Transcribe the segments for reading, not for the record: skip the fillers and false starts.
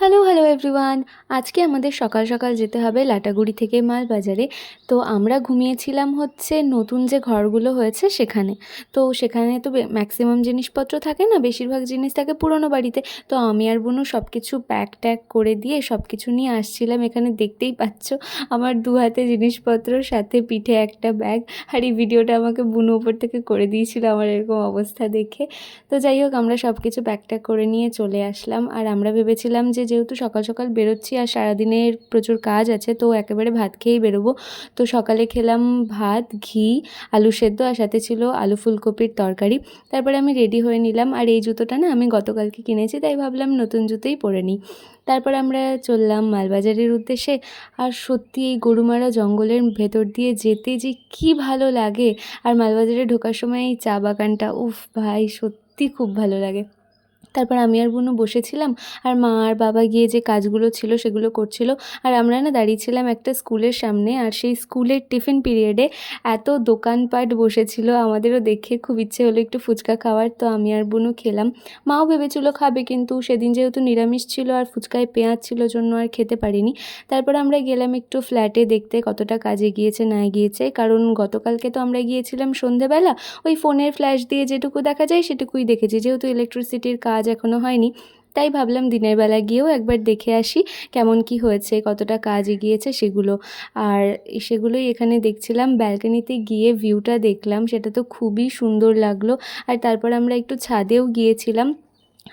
Hello hello everyone. আজকে আমাদের সকাল সকাল যেতে হবে লাটাগুড়ি থেকে মালবাজারে। তো আমরা ঘুমিয়েছিলাম হচ্ছে নতুন যে ঘরগুলো হয়েছে সেখানে। তো সেখানে তো ম্যাক্সিমাম জিনিসপত্র থাকে না, বেশিরভাগ জিনিস থাকে পুরনো বাড়িতে। তো আমি আর বুনু সব কিছু প্যাক ট্যাক করে দিয়ে সব কিছু নিয়ে আসছিলাম। এখানে দেখতেই পাচ্ছ আমার দু হাতে জিনিসপত্র, সাথে পিঠে একটা ব্যাগ। আর এই ভিডিওটা আমাকে বুনু উপর থেকে করে দিয়েছিল আমার এরকম অবস্থা দেখে। তো যাই হোক, আমরা সব কিছু প্যাক ট্যাক করে নিয়ে চলে আসলাম। আর আমরা ভেবেছিলাম যে যেহেতু সকাল সকাল বেরোচ্ছি আর সারাদিনের প্রচুর কাজ আছে, তো একেবারে ভাত খেয়েই বেরোবো। তো সকালে খেলাম ভাত, ঘি, আলু সেদ্ধ, আর সাথে ছিল আলু ফুলকপির তরকারি। তারপরে আমি রেডি হয়ে নিলাম। আর এই জুতোটা না আমি গতকালকে কিনেছি, তাই ভাবলাম নতুন জুতোই পরে নিই। তারপর আমরা চললাম মালবাজারের উদ্দেশ্যে। আর সত্যি এই গরুমারা জঙ্গলের ভেতর দিয়ে যেতে যে কী ভালো লাগে। আর মালবাজারে ঢোকার সময় এই চা বাগানটা, উফ ভাই, সত্যি খুব ভালো লাগে। তারপর আমি আর বুনু বসেছিলাম, আর মা আর বাবা গিয়ে যে কাজগুলো ছিল সেগুলো করছিল। আর আমরা না দাঁড়িয়েছিলাম একটা স্কুলের সামনে। আর সেই স্কুলের টিফিন পিরিয়ডে এত দোকানপাট বসেছিল, আমাদেরও দেখে খুব ইচ্ছে হলো একটু ফুচকা খাওয়ার। তো আমি আর বুনু খেলাম। মাও ভেবেছিল খাবে, কিন্তু সেদিন যেহেতু নিরামিষ ছিল আর ফুচকায় পেঁয়াজ ছিল জন্য আর খেতে পারিনি। তারপর আমরা গেলাম একটু ফ্ল্যাটে দেখতে কতটা কাজে গিয়েছে না গিয়েছে, কারণ গতকালকে তো আমরা গিয়েছিলাম সন্ধেবেলা। ওই ফোনের ফ্ল্যাশ দিয়ে যেটুকু দেখা যায় সেটুকুই দেখেছি, যেহেতু ইলেকট্রিসিটির কাজ এখনও হয়নি। তাই ভাবলাম দিনের বেলা গিয়েও একবার দেখে আসি কেমন কি হয়েছে, কতটা কাজ এগিয়েছে সেগুলো। আর সেগুলোই এখানে দেখছিলাম। ব্যালকনিতে গিয়ে ভিউটা দেখলাম, সেটা তো খুবই সুন্দর লাগলো। আর তারপর আমরা একটু ছাদেও গিয়েছিলাম।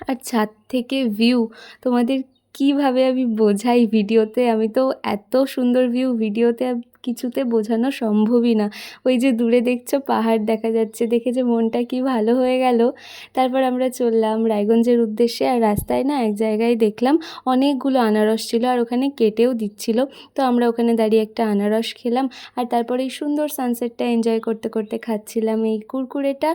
আর ছাদ থেকে ভিউ তোমাদের কিভাবে আমি বোঝাই ভিডিওতে, আমি তো এত সুন্দর ভিউ ভিডিওতে কিছুতে বোঝানো সম্ভবই না। ওই যে দূরে দেখছো পাহাড় দেখা যাচ্ছে, দেখে যে মনটা কি ভালো হয়ে গেল। তারপর আমরা চললাম রায়গঞ্জের উদ্দেশ্যে। আর রাস্তায় না এক জায়গায় দেখলাম অনেকগুলো আনারস ছিল, আর ওখানে কেটেও দিচ্ছিল। তো আমরা ওখানে দাঁড়িয়ে একটা আনারস খেলাম। আর তারপর এই সুন্দর সানসেটটা এনজয় করতে করতে খাচ্ছিলাম এই কুরকুরেটা।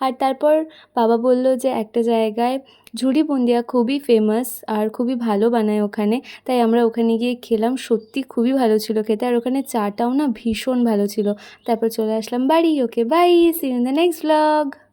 আর তারপর বাবা বলল যে একটা জায়গায় ঝুড়ি বুন্দিয়া খুবই ফেমাস আর খুবই ভালো বানায় ওখানে। তাই আমরা ওখানে গিয়ে খেলাম, সত্যি খুবই ভালো ছিল খেতে। আর ওখানে চাটাও না ভীষণ ভালো ছিল। তারপর চলে আসলাম বাড়ি। Okay bye, see you in the next blog.